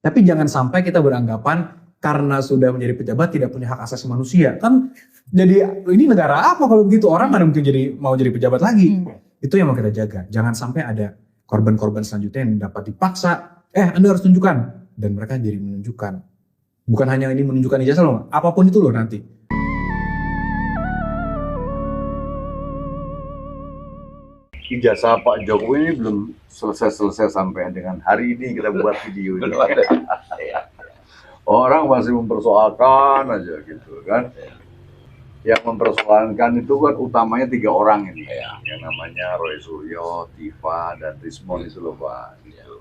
Tapi jangan sampai kita beranggapan karena sudah menjadi pejabat tidak punya hak asasi manusia. Kan jadi ini negara apa kalau begitu, orang mana mungkin mau jadi pejabat lagi. Itu yang mau kita jaga. Jangan sampai ada korban-korban selanjutnya yang dapat dipaksa, Anda harus tunjukkan. Dan mereka jadi menunjukkan. Bukan hanya ini menunjukkan ijazah loh, apapun itu loh nanti. Ijazah Pak Jokowi ini belum selesai sampai dengan hari ini kita buat video ini. Orang masih mempersoalkan aja gitu kan. Yang mempersoalkan itu kan utamanya 3 orang ini. Yang namanya Roy Suryo, Tifa, dan Rismon itu loh Pak. Gitu.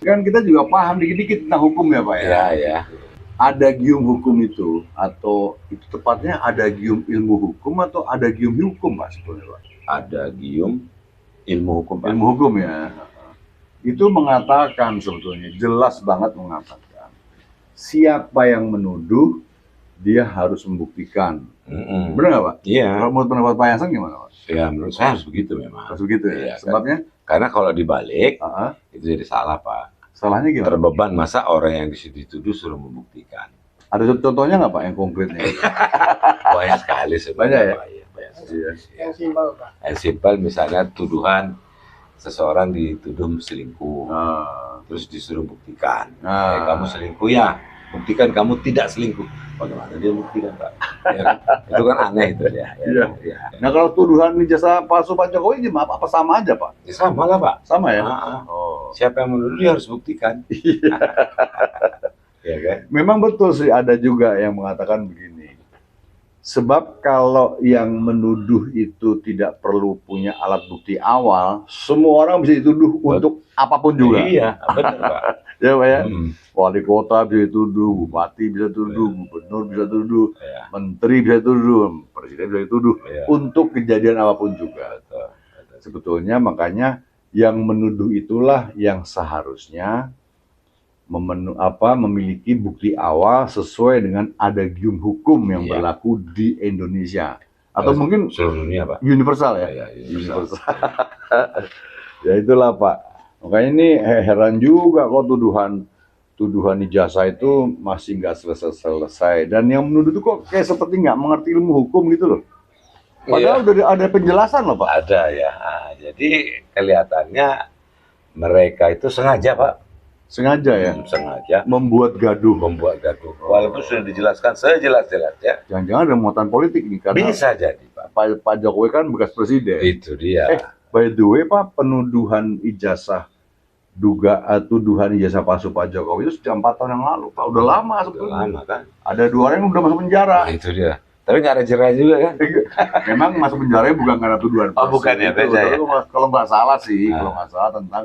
Kan kita juga paham dikit-dikit tentang hukum ya Pak ya. Ya. Ada gium hukum itu, atau itu tepatnya ada gium ilmu hukum atau ada gium hukum Pak sebetulnya Pak? Ada gium ilmu hukum Pak. Ilmu hukum ya. Itu mengatakan sebetulnya, jelas banget mengatakan, siapa yang menuduh, dia harus membuktikan. Benar nggak Pak? Iya. Kalau menurut pendapat Pak Yansen gimana Pak? Ya menurut saya harus begitu memang. Harus begitu ya? Iya, Sebabnya? Karena kalau dibalik, itu jadi salah Pak. Salahnya gimana? Terbeban masa orang yang dituduh suruh membuktikan. Ada contohnya nggak Pak yang konkretnya? Banyak sekali Banyak sebenarnya. ya? Pak. Banyak sekali. Yang simpel Pak. Yang simpel misalnya tuduhan seseorang dituduh selingkuh. Terus disuruh buktikan. Kamu selingkuh ya, buktikan kamu tidak selingkuh. Bagaimana dia buktikan Pak? Ya, itu kan aneh itu ya. Iya. Nah kalau tuduhan ijazah palsu Pak Jokowi gimana? Apa sama aja Pak? Ya, sama lah Pak. Sama ya? Oh. Siapa yang menuduh dia harus buktikan. Ya kan? Memang betul sih, ada juga yang mengatakan begini. Sebab kalau yang menuduh itu tidak perlu punya alat bukti awal, semua orang bisa dituduh untuk apapun juga. Iya, benar Pak. Ya Pak ya? Wali kota bisa dituduh, bupati bisa dituduh, gubernur bisa dituduh, menteri bisa dituduh, presiden bisa dituduh, untuk kejadian apapun juga. Sebetulnya makanya yang menuduh itulah yang seharusnya memiliki bukti awal sesuai dengan adagium hukum yang berlaku di Indonesia, atau mungkin seluruh dunia Pak. Universal ya, universal. Ya itulah Pak. Makanya ini heran juga kok tuduhan ijazah itu masih nggak selesai, dan yang menuduh itu kok kayak seperti nggak mengerti ilmu hukum gitu loh. Padahal udah ada penjelasan loh Pak. Ada ya. Jadi kelihatannya mereka itu sengaja Pak. Sengaja ya? Sengaja membuat gaduh. Walaupun sudah dijelaskan sejelas-jelasnya. Jangan-jangan ada muatan politik nih, karena bisa jadi Pak Jokowi kan bekas presiden. Itu dia. By the way Pak, penuduhan ijazah tuduhan ijazah palsu Pak Jokowi itu sudah 4 tahun yang lalu Pak. Udah lama sebetulnya. Lama kan. Ada 2 orang yang udah masuk penjara. Nah, itu dia. Tapi nggak ada jerai juga kan? Memang masuk penjara bukan karena tuduhan. Oh bukan ya, beda ya. Kalau nggak salah sih, kalau nggak salah tentang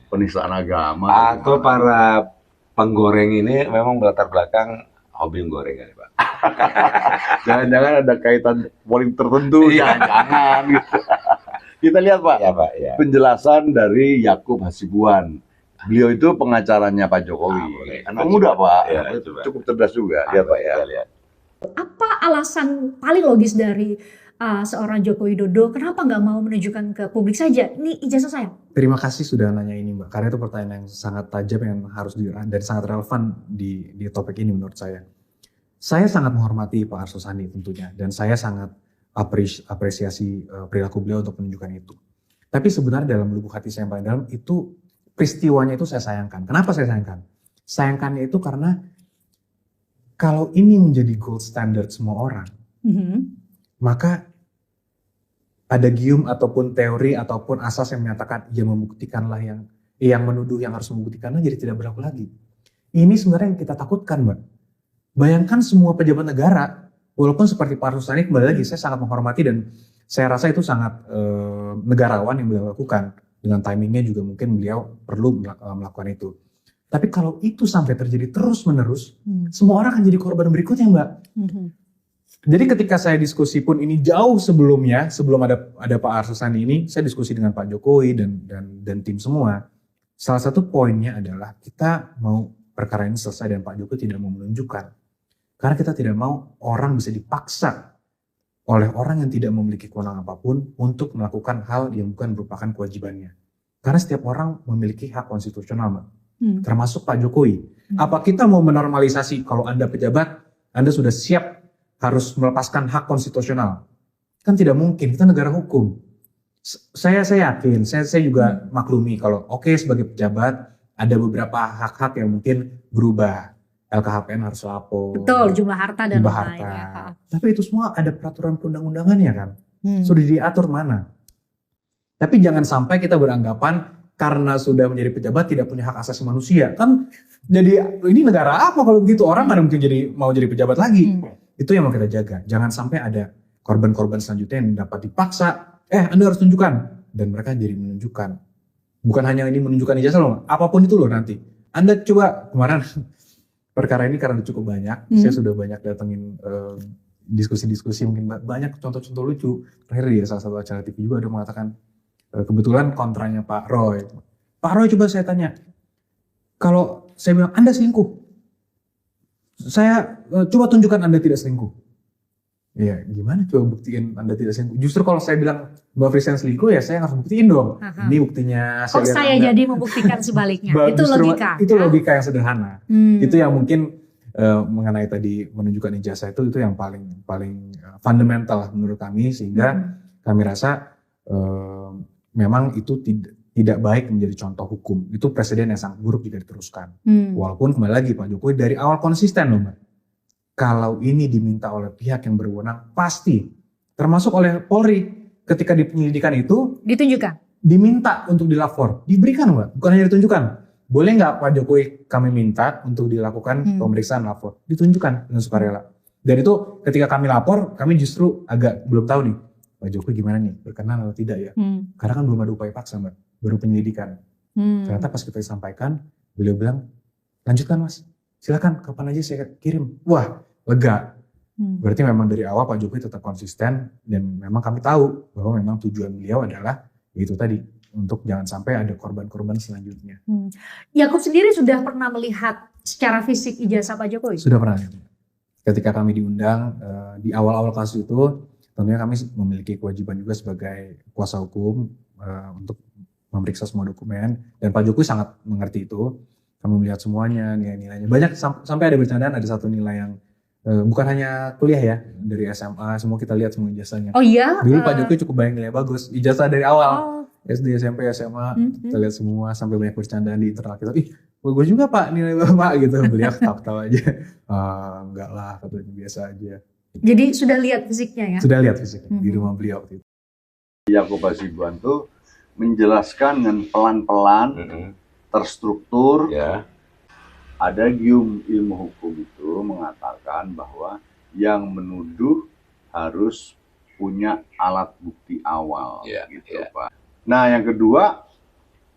penistaan agama. Atau para penggoreng ini memang berlatar belakang hobi menggoreng kan Pak? Jangan-jangan ada kaitan politik tertentu. Jangan. Gitu. Kita lihat Pak, penjelasan dari Yakub Hasibuan. Beliau itu pengacaranya Pak Jokowi. Anak muda Pak, cukup cerdas juga. Lihat Pak ya. Apa alasan paling logis dari seorang Joko Widodo kenapa nggak mau menunjukkan ke publik saja? Ini ijazah saya. Terima kasih sudah nanya ini Mbak, karena itu pertanyaan yang sangat tajam yang harus dan sangat relevan di topik ini menurut saya. Saya sangat menghormati Pak Arso Sandi tentunya, dan saya sangat apresiasi perilaku beliau untuk menunjukkan itu. Tapi sebenarnya dalam lubuk hati saya yang paling dalam itu peristiwanya itu saya sayangkan. Kenapa saya sayangkan? Sayangkannya itu karena kalau ini menjadi gold standard semua orang, maka ada gium ataupun teori ataupun asas yang menyatakan ia membuktikanlah yang menuduh yang harus membuktikanlah jadi tidak berlaku lagi. Ini sebenarnya yang kita takutkan Mbak. Bayangkan semua pejabat negara, walaupun seperti Pak Arso Sandi, kembali lagi saya sangat menghormati dan saya rasa itu sangat negarawan yang beliau lakukan. Dengan timingnya juga mungkin beliau perlu melakukan itu. Tapi kalau itu sampai terjadi terus-menerus, semua orang akan jadi korban berikutnya Mbak. Jadi ketika saya diskusi pun ini jauh sebelumnya, sebelum ada Pak Arso Sandi ini, saya diskusi dengan Pak Jokowi dan tim semua. Salah satu poinnya adalah kita mau perkara ini selesai dan Pak Jokowi tidak mau menunjukkan. Karena kita tidak mau orang bisa dipaksa oleh orang yang tidak memiliki kewenangan apapun untuk melakukan hal yang bukan merupakan kewajibannya. Karena setiap orang memiliki hak konstitusional, Mbak. Termasuk Pak Jokowi. Apa kita mau menormalisasi kalau Anda pejabat, Anda sudah siap harus melepaskan hak konstitusional? Kan tidak mungkin, kita negara hukum. Saya yakin, saya juga maklumi kalau oke, sebagai pejabat ada beberapa hak-hak yang mungkin berubah. LKHPN harus lapor. Betul, jumlah harta dan jumlah lain-lain. harta. Tapi itu semua ada peraturan perundang-undangannya kan. Sudah diatur mana. Tapi jangan sampai kita beranggapan karena sudah menjadi pejabat tidak punya hak asasi manusia. Kan jadi ini negara apa kalau begitu? Orang mana mungkin mau jadi pejabat lagi. Itu yang mau kita jaga. Jangan sampai ada korban-korban selanjutnya yang dapat dipaksa. Anda harus tunjukkan. Dan mereka jadi menunjukkan. Bukan hanya ini menunjukkan ijazah loh. Apapun itu loh nanti. Anda coba kemarin perkara ini karena cukup banyak. Saya sudah banyak datengin diskusi-diskusi, mungkin banyak contoh-contoh lucu. Terakhir di salah satu acara TV juga ada mengatakan, kebetulan kontranya Pak Roy. Pak Roy, coba saya tanya, kalau saya bilang Anda selingkuh, saya coba tunjukkan Anda tidak selingkuh. Ya gimana coba buktiin Anda tidak selingkuh? Justru kalau saya bilang Mbak Frisian selingkuh, ya saya harus buktiin dong. Ini buktinya. Kok saya jadi membuktikan sebaliknya? Itu logika. Itu logika yang sederhana. Itu yang mungkin mengenai tadi menunjukkan ijazah itu yang paling fundamental menurut kami, sehingga kami rasa memang itu tidak baik menjadi contoh hukum. Itu presiden yang sangat buruk jika diteruskan. Walaupun kembali lagi Pak Jokowi dari awal konsisten loh Mbak. Kalau ini diminta oleh pihak yang berwenang, pasti termasuk oleh Polri ketika di penyelidikan itu diminta untuk dilapor, diberikan Mbak, bukan hanya ditunjukkan. Boleh nggak Pak Jokowi kami minta untuk dilakukan pemeriksaan lapor, ditunjukkan dengan sukarela. Dan itu ketika kami lapor, kami justru agak belum tahu nih Pak Jokowi gimana nih, berkenan atau tidak ya. Karena kan belum ada upaya paksa Mbak, baru penyelidikan. Ternyata pas kita sampaikan, beliau bilang, lanjutkan Mas, silakan kapan aja saya kirim. Wah, lega. Berarti memang dari awal Pak Jokowi tetap konsisten, dan memang kami tahu bahwa memang tujuan beliau adalah itu tadi, untuk jangan sampai ada korban-korban selanjutnya. Yakub sendiri sudah pernah melihat secara fisik ijazah Pak Jokowi? Sudah pernah. Ketika kami diundang di awal-awal kasus itu, tentunya kami memiliki kewajiban juga sebagai kuasa hukum untuk memeriksa semua dokumen, dan Pak Jokowi sangat mengerti itu. Kami melihat semuanya, nilai-nilainya. Banyak sampai ada bercandaan, ada satu nilai yang bukan hanya kuliah ya, dari SMA, semua kita lihat semua ijazahnya. Oh iya? Dulu Pak Jokowi cukup banyak nilai bagus, ijazah dari awal. SD, SMP, SMA, kita lihat semua, sampai banyak bercandaan di internal kita. Ih, bagus juga Pak nilai Bapak gitu. Beliau ketawa aja. Enggak lah, katanya biasa aja. Jadi sudah lihat fisiknya ya? Sudah lihat fisiknya di rumah beliau waktu itu. Yakub Hasibuan tuh menjelaskan dengan pelan-pelan, terstruktur. Ada ilmu hukum itu mengatakan bahwa yang menuduh harus punya alat bukti awal, Pak. Nah, yang kedua,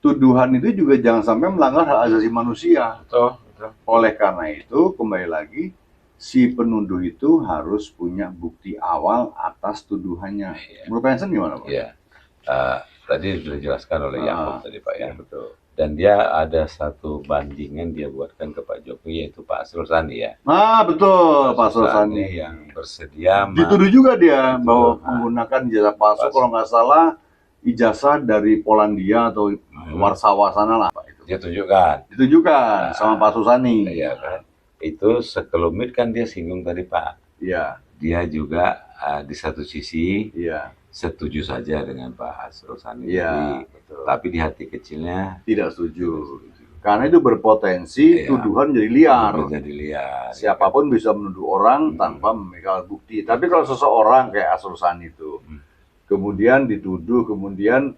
tuduhan itu juga jangan sampai melanggar hak asasi manusia. Betul. Oleh karena itu, kembali lagi, si penuduh itu harus punya bukti awal atas tuduhannya. Menurut Pak Hansen gimana, Pak? Tadi sudah dijelaskan oleh Yakub tadi Pak ya. Betul. Dan dia ada satu bandingan dia buatkan ke Pak Jokowi, yaitu Pak Asrul Sani ya. Betul, Pak Asrul Sani yang bersedia. Dituduh juga dia bahwa menggunakan ijazah palsu, kalau nggak salah ijazah dari Polandia atau Warsawa sana lah Pak itu. Dia tunjukkan. Ditunjukkan sama Pak Susani. Iya kan. Itu sekelumit kan dia singgung tadi Pak. Iya. Dia juga di satu sisi setuju saja dengan Pak Asrul Sani tadi. Betul. Tapi di hati kecilnya tidak setuju. Karena itu berpotensi tuduhan jadi liar. Siapapun bisa menuduh orang tanpa memegang bukti. Tapi kalau seseorang kayak Asrul Sani itu kemudian dituduh, kemudian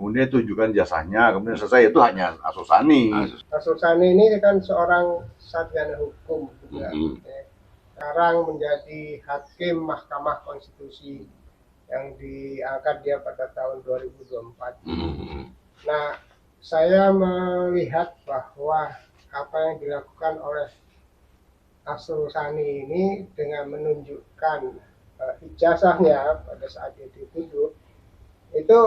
tunjukkan jasanya, kemudian selesai, itu hanya Asrul Sani. Asrul Sani ini kan seorang sarjana hukum juga. Sekarang menjadi hakim Mahkamah Konstitusi yang diangkat dia pada tahun 2024. Nah, saya melihat bahwa apa yang dilakukan oleh Asrul Sani ini dengan menunjukkan ijazahnya pada saat dia dituduh, itu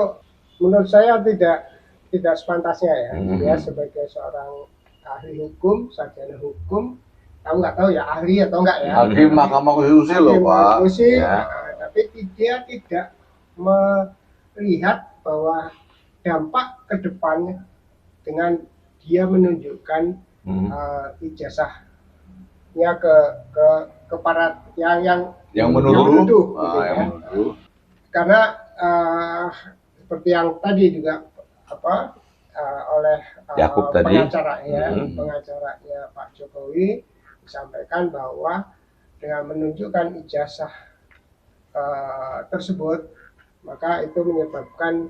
menurut saya tidak sepantasnya ya. Dia sebagai seorang ahli hukum, sarjana hukum, kamu nggak tahu ya ahli atau enggak ya. Ahli Mahkamah Konstitusi loh Pak. Tapi dia tidak melihat bahwa dampak ke depannya dengan dia menunjukkan ijazahnya ke para yang menuduh, gitu yang ya. menuduh. Karena seperti yang tadi juga oleh Yakub tadi. pengacaranya Pak Jokowi disampaikan bahwa dengan menunjukkan ijazah tersebut, maka itu menyebabkan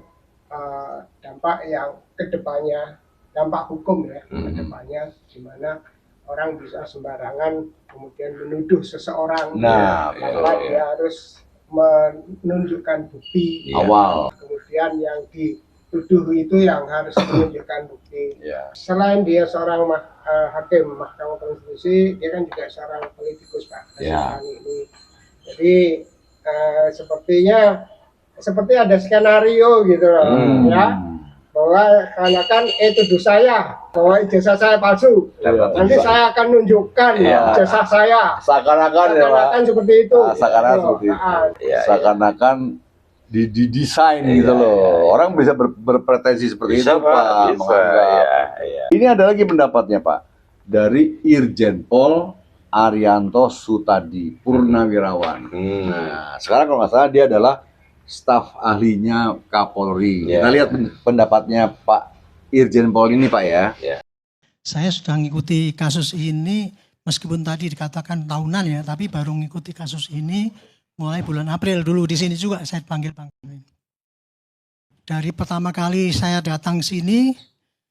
dampak yang kedepannya, dampak hukum ya kedepannya, di mana orang bisa sembarangan kemudian menuduh seseorang, maka dia harus menunjukkan bukti awal. Kemudian yang dituduh itu yang harus menunjukkan bukti. Selain dia seorang hakim Mahkamah Konstitusi, dia kan juga seorang politikus Pak. Ini. Jadi sepertinya seperti ada skenario gitu loh, ya, bahwa kan tuduh saya bahwa ijazah saya palsu, nanti saya akan nunjukkan ijazah saya, seakan-akan seperti itu, seakan-akan didesain gitu loh. Orang bisa berpretensi seperti itu, Pak. Ini ada lagi pendapatnya, Pak, dari Irjen Pol Arianto Sutadi Purnawirawan. Nah, sekarang kalau nggak salah dia adalah staf ahlinya Kapolri. Kita lihat pendapatnya Pak Irjen Pol ini, Pak ya. Saya sudah mengikuti kasus ini meskipun tadi dikatakan tahunan ya, tapi baru mengikuti kasus ini mulai bulan April dulu. Di sini juga saya panggil. Dari pertama kali saya datang sini,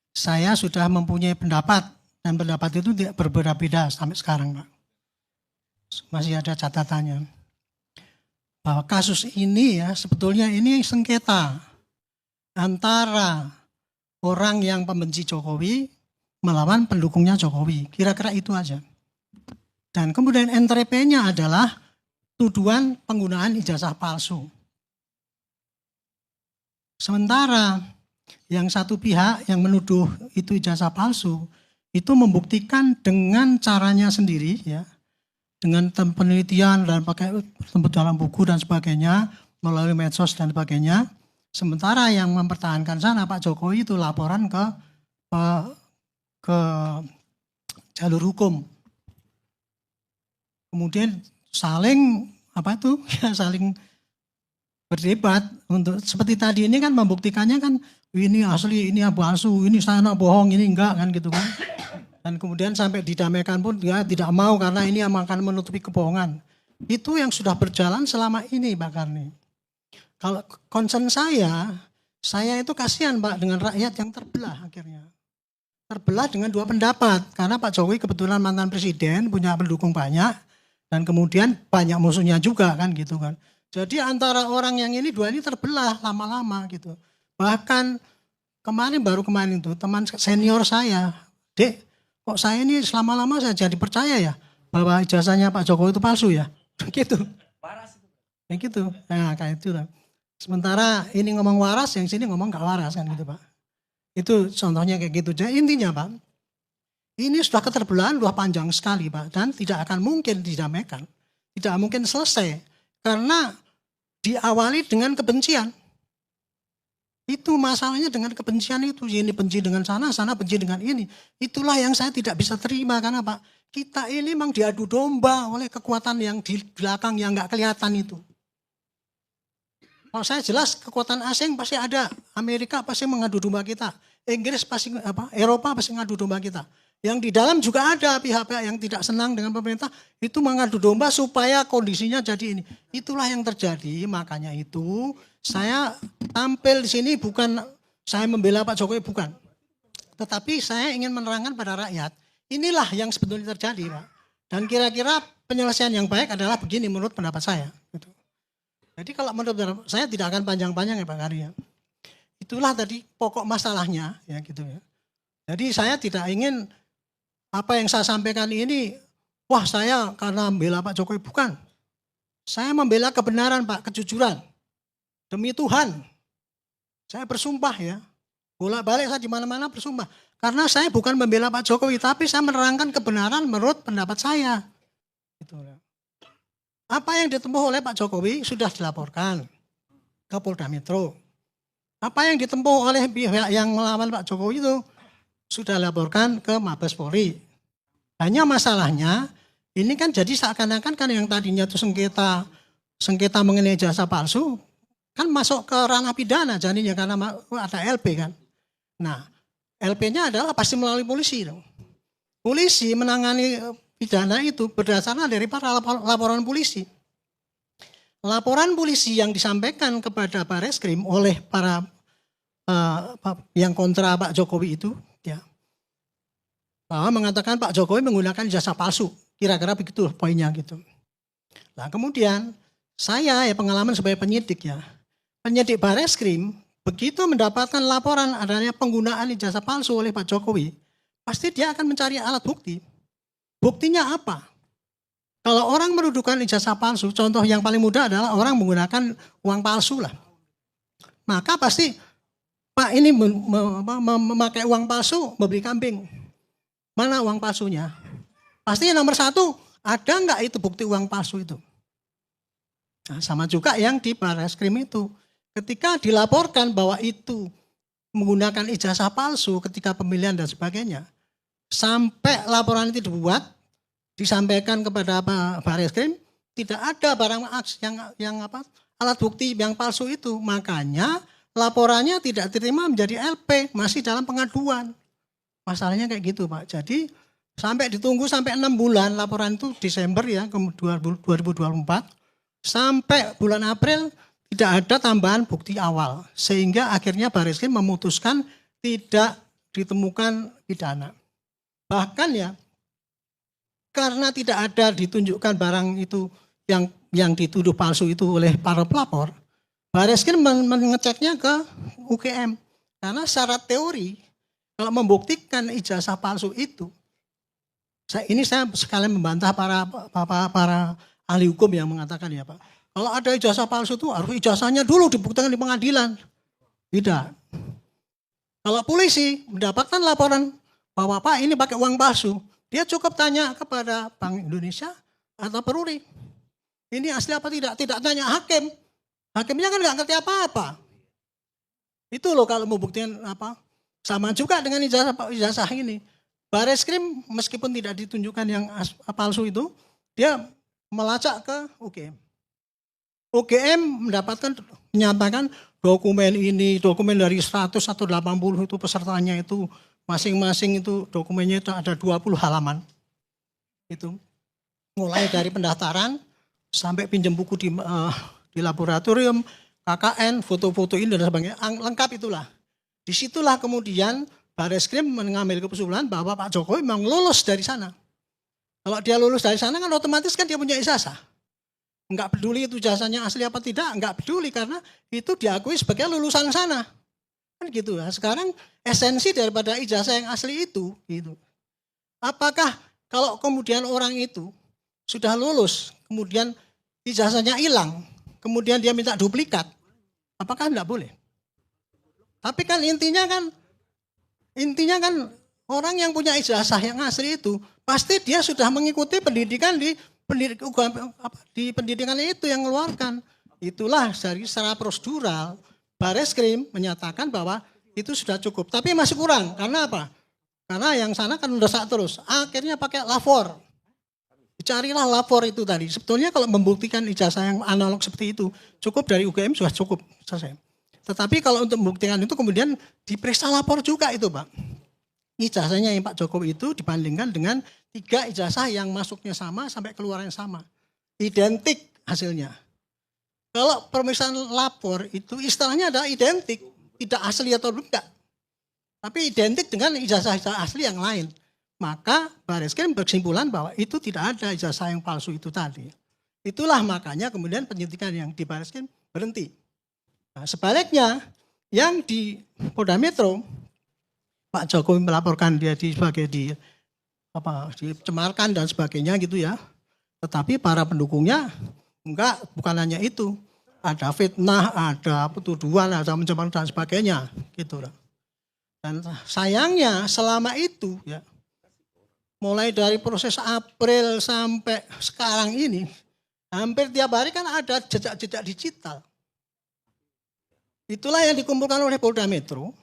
saya sudah mempunyai pendapat, dan pendapat itu tidak berbeda-beda sampai sekarang, Pak. Masih ada catatannya. Bahwa kasus ini ya sebetulnya ini sengketa antara orang yang pembenci Jokowi melawan pendukungnya Jokowi. Kira-kira itu aja. Dan kemudian NTP-nya adalah tuduhan penggunaan ijazah palsu. Sementara yang satu pihak yang menuduh itu ijazah palsu itu membuktikan dengan caranya sendiri ya, dengan penelitian dan pakai tempat dalam buku dan sebagainya, melalui medsos dan sebagainya. Sementara yang mempertahankan sana Pak Jokowi itu laporan ke jalur hukum. Kemudian saling saling berdebat untuk seperti tadi ini kan membuktikannya kan ini asli, ini palsu, ini sana bohong, ini enggak kan gitu kan. Dan kemudian sampai didamaikan pun dia tidak mau karena ini akan menutupi kebohongan. Itu yang sudah berjalan selama ini Pak Karni. Kalau concern saya itu kasihan Pak dengan rakyat yang terbelah akhirnya. Terbelah dengan dua pendapat. Karena Pak Jokowi kebetulan mantan presiden, punya pendukung banyak. Dan kemudian banyak musuhnya juga kan gitu kan. Jadi antara orang yang ini dua ini terbelah lama-lama gitu. Bahkan baru kemarin itu teman senior saya, Dek, kok saya ini selama-lama saya jadi percaya ya bahwa ijazahnya Pak Jokowi itu palsu ya, gitu. Kayak gitu, nah kayak itu lah. Sementara ini ngomong waras, yang sini ngomong gak waras kan gitu Pak. Itu contohnya kayak gitu. Jadi intinya Pak, ini sudah keterbelahan sudah panjang sekali Pak, dan tidak akan mungkin didamaikan, tidak mungkin selesai karena diawali dengan kebencian. Itu masalahnya dengan kebencian itu. Ini benci dengan sana, sana benci dengan ini. Itulah yang saya tidak bisa terima. Karena Pak, kita ini memang diadu domba oleh kekuatan yang di belakang yang nggak kelihatan itu. Kalau saya jelas kekuatan asing pasti ada. Amerika pasti mengadu domba kita. Inggris pasti Eropa pasti mengadu domba kita. Yang di dalam juga ada pihak-pihak yang tidak senang dengan pemerintah. Itu mengadu domba supaya kondisinya jadi ini. Itulah yang terjadi. Makanya itu saya tampil di sini bukan saya membela Pak Jokowi, bukan. Tetapi saya ingin menerangkan pada rakyat, inilah yang sebetulnya terjadi Pak. Dan kira-kira penyelesaian yang baik adalah begini menurut pendapat saya. Gitu. Jadi kalau menurut saya tidak akan panjang-panjang ya Pak Karya. Itulah tadi pokok masalahnya ya gitu ya. Jadi saya tidak ingin apa yang saya sampaikan ini, wah saya karena membela Pak Jokowi, bukan. Saya membela kebenaran Pak, kejujuran. Demi Tuhan, saya bersumpah ya, bolak-balik saya di mana-mana bersumpah. Karena saya bukan membela Pak Jokowi, tapi saya menerangkan kebenaran menurut pendapat saya. Gitu. Apa yang ditempuh oleh Pak Jokowi sudah dilaporkan ke Polda Metro. Apa yang ditempuh oleh pihak yang melawan Pak Jokowi itu sudah laporkan ke Mabes Polri. Hanya masalahnya ini kan jadi seakan-akan kan yang tadinya itu sengketa mengenai ijazah palsu kan masuk ke ranah pidana jadinya karena ada LP kan. Nah, LP-nya adalah pasti melalui polisi dong. Polisi menangani pidana itu berdasarkan dari para laporan polisi. Laporan polisi yang disampaikan kepada Bareskrim oleh para yang kontra Pak Jokowi itu, ya, bahwa mengatakan Pak Jokowi menggunakan ijazah palsu, kira-kira begitu poinnya gitu. Nah kemudian saya ya pengalaman sebagai penyidik ya, penyidik Bareskrim begitu mendapatkan laporan adanya penggunaan ijazah palsu oleh Pak Jokowi, pasti dia akan mencari alat bukti. Buktinya apa? Kalau orang mendudukan ijazah palsu, contoh yang paling mudah adalah orang menggunakan uang palsu lah. Maka pasti Pak ini memakai uang palsu membeli kambing. Mana uang palsunya? Pasti nomor satu, ada nggak itu bukti uang palsu itu? Nah, sama juga yang di Bareskrim itu. Ketika dilaporkan bahwa itu menggunakan ijazah palsu ketika pemilihan dan sebagainya, sampai laporan itu dibuat, disampaikan kepada Bareskrim, tidak ada barang alat bukti yang palsu itu. Makanya laporannya tidak diterima menjadi LP, masih dalam pengaduan. Masalahnya kayak gitu Pak. Jadi sampai ditunggu sampai 6 bulan laporan itu Desember ya 2024. Sampai bulan April tidak ada tambahan bukti awal. Sehingga akhirnya Bareskrim memutuskan tidak ditemukan pidana. Bahkan ya karena tidak ada ditunjukkan barang itu yang dituduh palsu itu oleh para pelapor, Bareskrim mengeceknya ke UGM. Karena syarat teori, kalau membuktikan ijazah palsu itu, saya sekalian membantah para ahli hukum yang mengatakan ya Pak, kalau ada ijazah palsu itu harus ijazahnya dulu dibuktikan di pengadilan. Tidak. Kalau polisi mendapatkan laporan bahwa Pak ini pakai uang palsu, dia cukup tanya kepada Bank Indonesia atau Peruri. Ini asli apa tidak? Tidak tanya hakim. Hakimnya kan nggak ngerti apa-apa. Itu loh kalau mau buktikan apa. Sama juga dengan ijazah ini. Bareskrim meskipun tidak ditunjukkan yang palsu itu, dia melacak ke UGM. UGM menyatakan dokumen dari 100 atau 80 itu pesertanya itu masing-masing itu dokumennya itu ada 20 halaman. Itu mulai dari pendaftaran sampai pinjam buku di laboratorium, KKN, foto-foto ini dan sebagainya, lengkap itulah. Disitulah kemudian Bareskrim mengambil kesimpulan bahwa Pak Jokowi memang lulus dari sana. Kalau dia lulus dari sana kan otomatis kan dia punya ijazah. Enggak peduli itu ijazahnya asli apa tidak, enggak peduli karena itu diakui sebagai lulusan sana. Kan gitu ya. Sekarang esensi daripada ijazah yang asli itu gitu. Apakah kalau kemudian orang itu sudah lulus, kemudian ijazahnya hilang, kemudian dia minta duplikat, apakah enggak boleh? Tapi kan intinya kan orang yang punya ijazah yang asli itu pasti dia sudah mengikuti pendidikan di pendidikan itu yang mengeluarkan. Itulah dari secara prosedural Bareskrim menyatakan bahwa itu sudah cukup. Tapi masih kurang. Karena apa? Karena yang sana kan mendesak terus. Akhirnya pakai lapor. Carilah lapor itu tadi. Sebetulnya kalau membuktikan ijazah yang analog seperti itu cukup dari UGM sudah cukup. Selesai. Tetapi kalau untuk membuktikan itu kemudian diperiksa lapor juga itu Pak. Ijazahnya yang Pak Jokowi itu dibandingkan dengan 3 ijazah yang masuknya sama sampai keluarnya sama. Identik hasilnya. Kalau pemeriksaan lapor itu istilahnya adalah identik. Tidak asli atau enggak. Tapi identik dengan ijazah-ijazah asli yang lain. Maka Bareskrim berkesimpulan bahwa itu tidak ada ijazah yang palsu itu tadi. Itulah makanya kemudian penyidikan yang di Bareskrim berhenti. Nah, sebaliknya yang di Polda Metro, Pak Jokowi melaporkan dia dicemarkan dan sebagainya gitu ya. Tetapi para pendukungnya enggak, bukan hanya itu. Ada fitnah, ada tuduhan, ada pencemaran dan sebagainya gitu. Dan sayangnya selama itu ya, mulai dari proses April sampai sekarang ini, hampir tiap hari kan ada jejak-jejak digital. Itulah yang dikumpulkan oleh Polda Metro.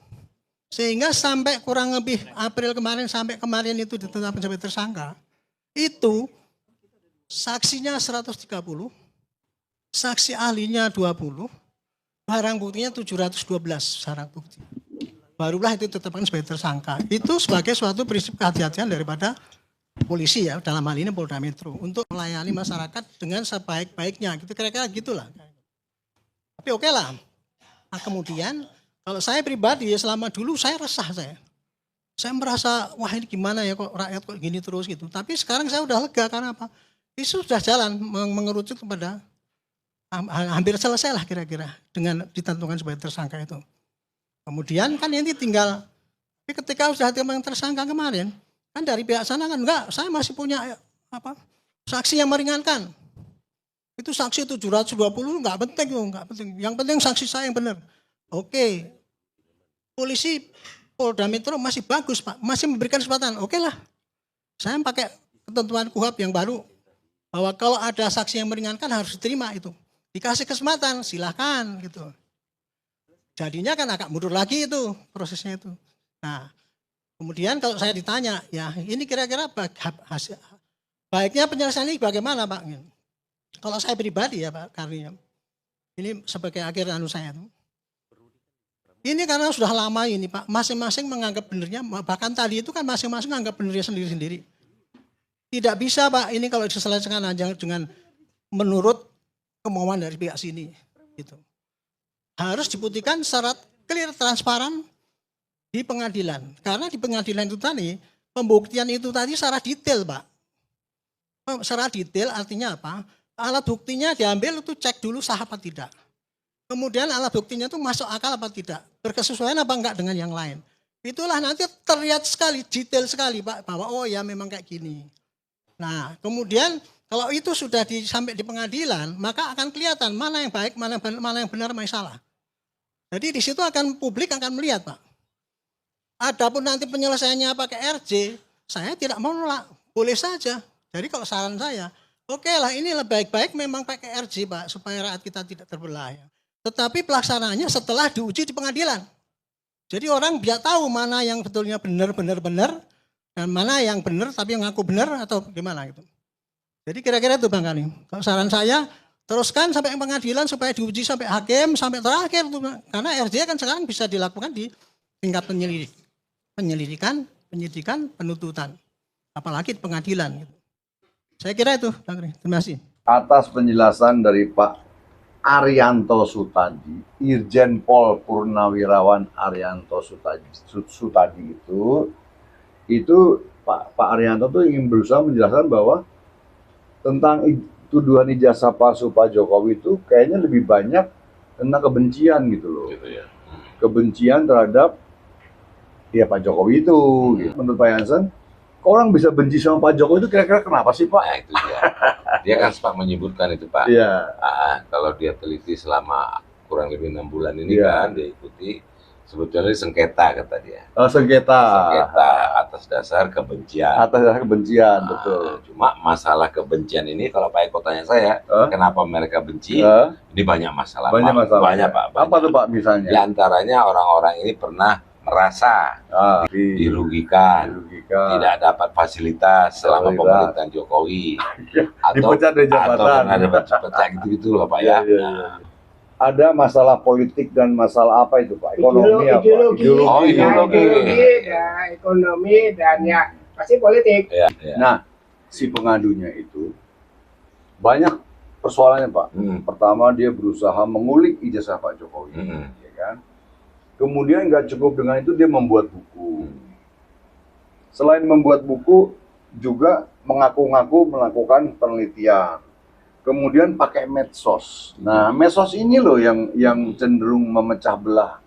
Sehingga sampai kurang lebih April kemarin sampai kemarin itu ditetapkan sebagai tersangka. Itu saksinya 130, saksi ahlinya 20, barang buktinya 712 barang bukti. Barulah itu ditetapkan sebagai tersangka. Itu sebagai suatu prinsip kehati-hatian daripada polisi ya, dalam hal ini Polda Metro, untuk melayani masyarakat dengan sebaik-baiknya. Gitu, kira-kira gitulah. Tapi oke lah. Nah, kemudian kalau saya pribadi ya selama dulu saya resah saya. Saya merasa wah ini gimana ya kok rakyat kok gini terus gitu. Tapi sekarang saya udah lega karena apa? Itu sudah jalan mengerucut kepada hampir selesai lah kira-kira dengan ditentukan sebagai tersangka itu. Kemudian kan ini tinggal, tapi ketika sudah yang tersangka kemarin, kan dari pihak sana kan enggak, saya masih punya saksi yang meringankan. Itu saksi 720 enggak penting, enggak penting. Yang penting saksi saya yang benar. Oke. Polisi Polda Metro masih bagus, Pak. Masih memberikan kesempatan. Oke lah. Saya pakai ketentuan KUHP yang baru bahwa kalau ada saksi yang meringankan harus diterima itu. Dikasih kesempatan, silahkan gitu. Jadinya kan agak mundur lagi itu prosesnya itu. Nah, kemudian kalau saya ditanya, ya ini kira-kira baiknya penyelesaian ini bagaimana Pak? Kalau saya pribadi ya Pak Karni, ini sebagai akhir saya itu. Ini karena sudah lama ini Pak, masing-masing menganggap benernya, bahkan tadi itu kan masing-masing menganggap benernya sendiri-sendiri. Tidak bisa Pak, ini kalau diselesaikan aja dengan menurut kemauan dari pihak sini. Gitu. Harus dibuktikan syarat clear, transparan di pengadilan. Karena di pengadilan itu tadi, pembuktian itu tadi secara detail Pak. Secara detail artinya apa? Alat buktinya diambil itu cek dulu sah apa tidak. Kemudian alat buktinya itu masuk akal apa tidak. Berkesesuaian apa enggak dengan yang lain. Itulah nanti terlihat sekali, detail sekali Pak. Bahwa oh ya memang kayak gini. Nah kemudian kalau itu sudah sampai di pengadilan, maka akan kelihatan mana yang baik, mana yang benar, mana yang salah. Jadi di situ publik akan melihat Pak. Adapun nanti penyelesaiannya pakai RJ, saya tidak mau nolak, boleh saja. Jadi kalau saran saya, oke lah ini lebih baik memang pakai RJ Pak, supaya rakyat kita tidak terbelah. Ya. Tetapi pelaksanaannya setelah diuji di pengadilan. Jadi orang bisa tahu mana yang betulnya benar, dan mana yang benar tapi yang ngaku benar atau gimana gitu. Jadi kira-kira itu Bang Kani. Kalau saran saya, teruskan sampai pengadilan supaya diuji sampai hakim, sampai terakhir. Karena RJ kan sekarang bisa dilakukan di tingkat penyelidikan, penyidikan, penuntutan. Apalagi di pengadilan. Gitu. Saya kira itu, Bang Kani. Terima kasih. Atas penjelasan dari Pak Arianto Sutadi, Irjen Pol Purnawirawan Arianto Sutadi itu Pak Arianto tuh ingin berusaha menjelaskan bahwa tentang tuduhan ijazah palsu Pak Jokowi itu kayaknya lebih banyak tentang kebencian gitu loh. Gitu ya. Kebencian terhadap ya Pak Jokowi itu. Gitu. Menurut Pak Jansen, kok orang bisa benci sama Pak Jokowi itu kira-kira kenapa sih Pak? Nah, itu dia. Dia kan sempat menyebutkan itu Pak. Iya. Kalau dia teliti selama kurang lebih 6 bulan ini kan dia ikuti. Sebetulnya sengketa kata dia. Oh, sengketa. Sengketa atas dasar kebencian. Atas dasar kebencian, betul. Cuma masalah kebencian ini kalau Pak Eko tanya saya, kenapa mereka benci? Ini banyak masalah. Banyak masalah. Banyak Pak. Banyak. Apa tuh Pak misalnya? Di antaranya orang-orang ini pernah merasa dirugikan, tidak dapat fasilitas selama pemerintahan Jokowi, atau dipecat dari jabatan, atau dipecat gitu loh Pak ya. Ada masalah politik dan masalah apa itu Pak? Ekonomi apa? Ekonomi dan ya pasti politik. Ya. Nah, si pengadunya itu banyak persoalannya Pak. Pertama dia berusaha mengulik ijazah Pak Jokowi, ya kan? Kemudian nggak cukup dengan itu dia membuat buku. Selain membuat buku, juga mengaku-ngaku melakukan penelitian. Kemudian pakai medsos. Nah, medsos ini loh yang cenderung memecah belah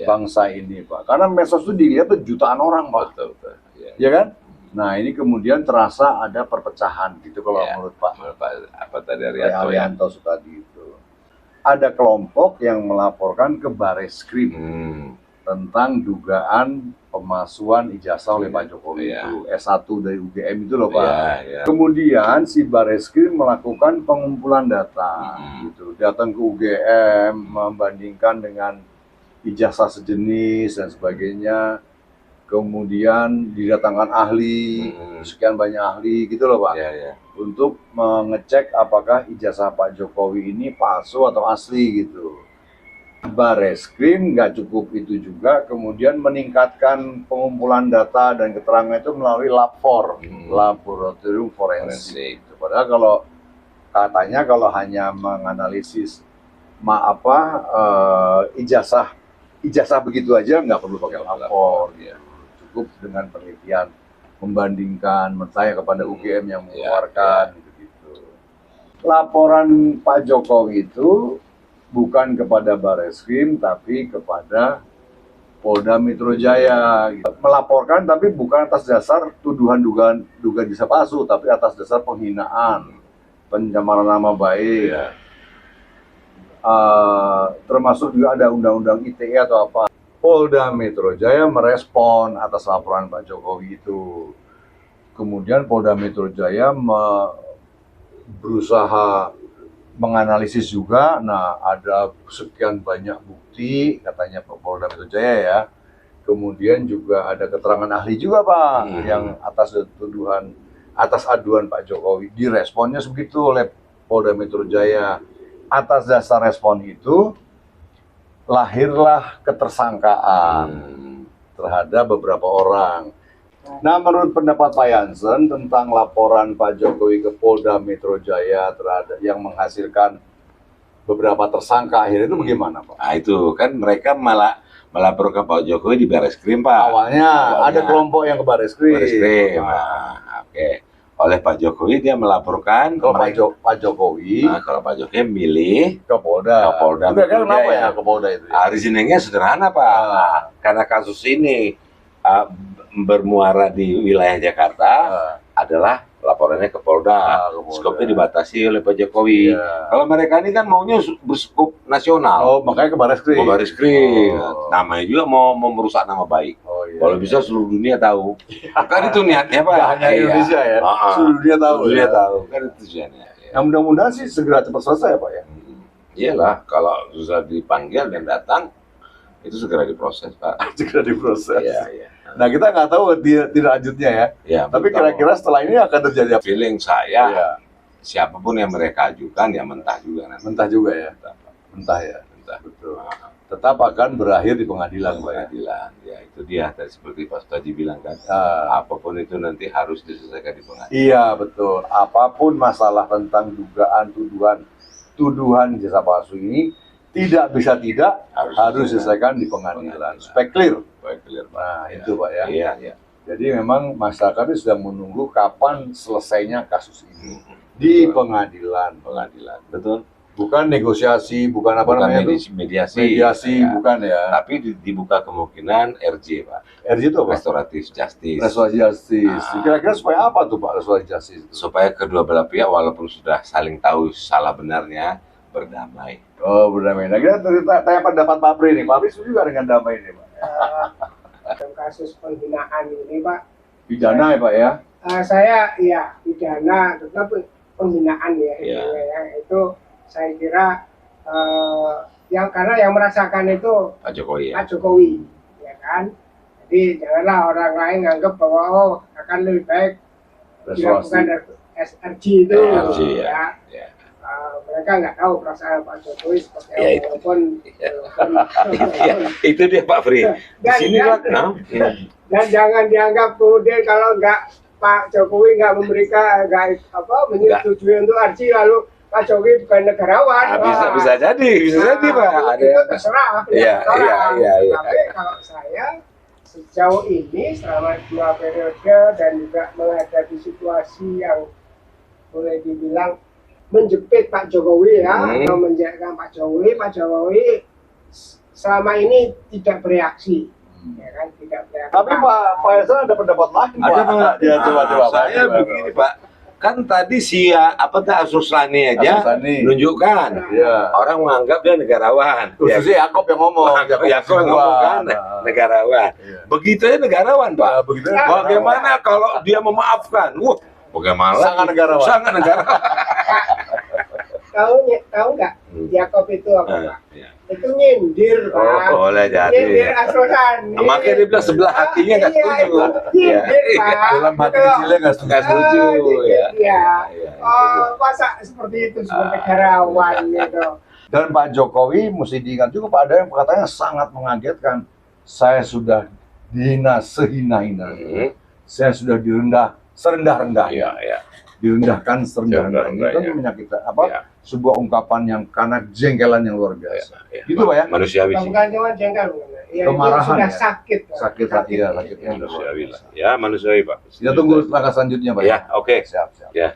bangsa ini, Pak. Karena medsos itu dilihat jutaan orang, Pak. Betul. Ya kan? Nah, ini kemudian terasa ada perpecahan gitu kalau menurut Pak. Apa tadi Arianto tadi itu. Ada kelompok yang melaporkan ke Bareskrim tentang dugaan pemalsuan ijazah oleh Pak Jokowi itu S1 dari UGM itu loh Pak. Kemudian si Bareskrim melakukan pengumpulan data gitu, datang ke UGM membandingkan dengan ijazah sejenis dan sebagainya. Kemudian didatangkan ahli, sekian banyak ahli gitu loh Pak. Untuk mengecek apakah ijazah Pak Jokowi ini palsu atau asli gitu. Bareskrim nggak cukup itu juga, kemudian meningkatkan pengumpulan data dan keterangan itu melalui LAPFOR, laboratorium forensik. Padahal kalau katanya kalau hanya menganalisis ijazah begitu aja nggak perlu pakai LAPFOR, ya. Cukup dengan penelitian, membandingkan, bertanya kepada UGM yang mengeluarkan, gitu-gitu. Laporan Pak Jokowi itu bukan kepada Bareskrim, tapi kepada Polda Metro Jaya. Gitu. Melaporkan, tapi bukan atas dasar tuduhan dugaan bisa palsu, tapi atas dasar penghinaan, pencemaran nama baik. Termasuk juga ada undang-undang ITE atau apa. Polda Metro Jaya merespon atas laporan Pak Jokowi itu. Kemudian Polda Metro Jaya berusaha menganalisis juga. Nah, ada sekian banyak bukti katanya Pak Polda Metro Jaya ya. Kemudian juga ada keterangan ahli juga Pak yang atas tuduhan, atas aduan Pak Jokowi. Diresponnya begitu oleh Polda Metro Jaya. Atas dasar respon itu lahirlah ketersangkaan terhadap beberapa orang. Nah, menurut pendapat Pak Jansen tentang laporan Pak Jokowi ke Polda Metro Jaya terhadap yang menghasilkan beberapa tersangka akhirnya itu bagaimana Pak? Nah itu kan mereka malah melapor ke Pak Jokowi di Bareskrim Pak. Awalnya ada kelompok yang ke Bareskrim. Oke. Oleh Pak Jokowi dia melaporkan kalau Pak Jokowi, kalau Pak Jokowi milih ke Polda. Metro Kenapa Jaya. ya ke Polda itu? Reasoningnya sederhana Pak. Karena kasus ini bermuara di wilayah Jakarta adalah laporannya ke Polda. Skopnya dibatasi oleh Pak Jokowi. Kalau mereka ini kan maunya berskup nasional. Oh, makanya ke Bareskrim. Ke Bareskrim. Namanya juga mau merusak nama baik. Kalau bisa seluruh dunia tahu. Kan itu niatnya Pak. Nggak hanya Indonesia ya. Seluruh dunia tahu. Seluruh dunia tahu. Kan itu tujuannya. Nah, mudah-mudahan sih segera cepat selesai Pak ya. Iyalah, kalau susah dipanggil dan datang itu segera diproses Pak. Segera diproses. Iya. Nah, kita nggak tahu tidak lanjutnya ya. Tapi kira-kira setelah ini akan terjadi apa? Feeling saya, siapapun yang mereka ajukan ya mentah juga nanti. Mentah juga ya. Mentah ya. Betul. Tetap akan berakhir di pengadilan. Pengadilan, ya itu dia. Tadi seperti Pak Sutaji bilang kan, apapun itu nanti harus diselesaikan di pengadilan. Iya betul. Apapun masalah tentang dugaan tuduhan jasa palsu ini tidak harus diselesaikan di pengadilan. Supaya clear. Nah itu Pak ya. Iya. Jadi memang masyarakat itu sedang menunggu kapan selesainya kasus ini di pengadilan. Betul. Bukan negosiasi, bukan apa namanya itu? Mediasi, bukan ya. Tapi dibuka kemungkinan RJ Pak. RJ itu apa? Restoratif Justice. Restoratif Justice. Kira-kira supaya apa tuh Pak Restoratif Justice itu? Supaya kedua belah pihak walaupun sudah saling tahu salah benarnya berdamai. Oh berdamai. Nah kita tanya pendapat Pak Pri nih. Pak Pri setuju juga dengan damai ini Pak? Dalam kasus penghinaan ini Pak. Pidana ya Pak ya? Saya ya pidana, tetapi penghinaan ya. Itu saya kira karena yang merasakan itu Pak Jokowi ya. Pak Jokowi, ya kan. Jadi janganlah orang lain nganggap bahwa akan lebih baik dilakukan SRG itu. Ya. Mereka nggak tahu perasaan Pak Jokowi seperti apa, walaupun itu dia Pak Fri. Di sini dan jangan dianggap kemudian kalau nggak Pak Jokowi nggak menyetujui untuk RG lalu Pak Jokowi bukan negarawan. Bisa jadi Pak. Itu terserah. Iya. Tapi kalau saya sejauh ini selama 2 periode dan juga menghadapi situasi yang boleh dibilang menjepit Pak Jokowi ya, atau menjadikan Pak Jokowi selama ini tidak bereaksi. Ya kan, tidak bereaksi. Tapi Pak Yasa ada pendapat lain Pak. Coba. Saya begini Pak. Kan tadi Asusani aja menunjukkan orang menganggap dia negarawan. Khususnya Yakob yang ngomong. Yakob yang ngomong kan negarawan. Begitu aja negarawan Pak. Bagaimana kalau dia memaafkan? Bagaimana? Sangat negarawan. Tahu nggak Yakob itu apa Pak? itu nyindir, Pak. Boleh jadi. Nyindir Arsul Sani. Makanya dia bilang sebelah hatinya nggak Iya, setuju. itu nyindir, Iya. Pak. Dalam hati Gitu. kecilnya nggak setuju. Nggak setuju. Nyindir, Ya. iya. Iya, Oh, masa seperti itu sebagai negarawan gitu. Dan Pak Jokowi mesti diingat juga Pak, ada yang perkataannya sangat mengagetkan. Saya sudah dihina sehina-hina. Saya sudah direndah serendah-rendahnya. Iya. Direndahkan serendah-rendahnya. Itu Serendah-rendahnya. kan menyakitkan. Apa? Iya. Sebuah ungkapan yang karena jengkelan yang luar biasa. Iya. Gitu Pak ya? Manusiawi sih. Bukan cuma jengkel, ya, Kemarahan, sudah ya. sakit, Pak. Sakit hati ya, sakit Manusiawi lah. Ya, manusiawi Pak. Kita tunggu langkah selanjutnya Pak. Ya, oke. Siap. Ya.